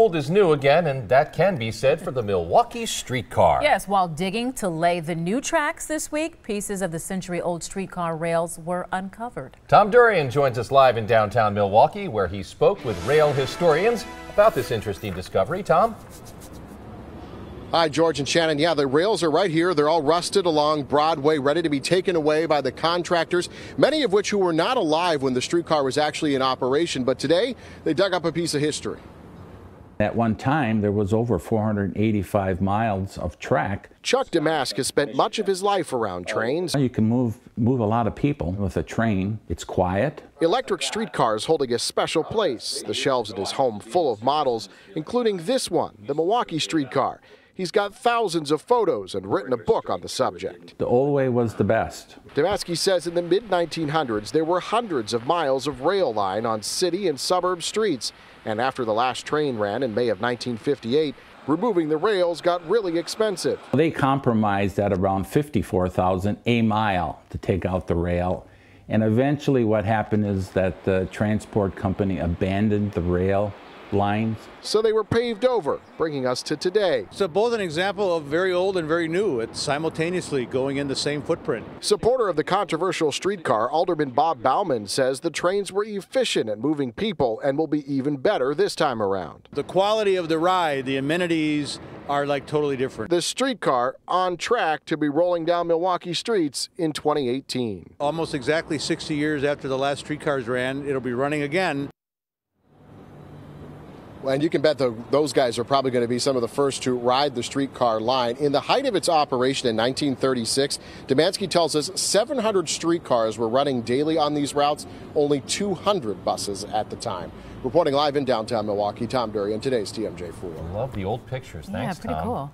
Old is new again, and that can be said for the Milwaukee streetcar. Yes, while digging to lay the new tracks this week, pieces of the century-old streetcar rails were uncovered. Tom Durian joins us live in downtown Milwaukee, where he spoke with rail historians about this interesting discovery. Tom? Hi, George and Shannon. Yeah, the rails are right here. They're all rusted along Broadway, ready to be taken away by the contractors, many of which who were not alive when the streetcar was actually in operation. But today, they dug up a piece of history. At one time, there was over 485 miles of track. Chuck Damask has spent much of his life around trains. You can move a lot of people with a train. It's quiet. Electric streetcars holding a special place. The shelves at his home full of models, including this one, the Milwaukee streetcar. He's got thousands of photos and written a book on the subject. The old way was the best. Damaski says in the mid-1900s, there were hundreds of miles of rail line on city and suburb streets. And after the last train ran in May of 1958, removing the rails got really expensive. They compromised at around $54,000 a mile to take out the rail. And eventually what happened is that the transport company abandoned the rail lines. So they were paved over, bringing us to today. So both an example of very old and very new. It's simultaneously going in the same footprint. Supporter of the controversial streetcar, Alderman Bob Bauman, says the trains were efficient at moving people and will be even better this time around. The quality of the ride, the amenities are like totally different. The streetcar on track to be rolling down Milwaukee streets in 2018. Almost exactly 60 years after the last streetcars ran, it'll be running again. And you can bet those guys are probably going to be some of the first to ride the streetcar line. In the height of its operation in 1936, Damansky tells us 700 streetcars were running daily on these routes, only 200 buses at the time. Reporting live in downtown Milwaukee, Tom Durian, today's TMJ4. I love the old pictures. Thanks, Tom. Yeah, pretty cool.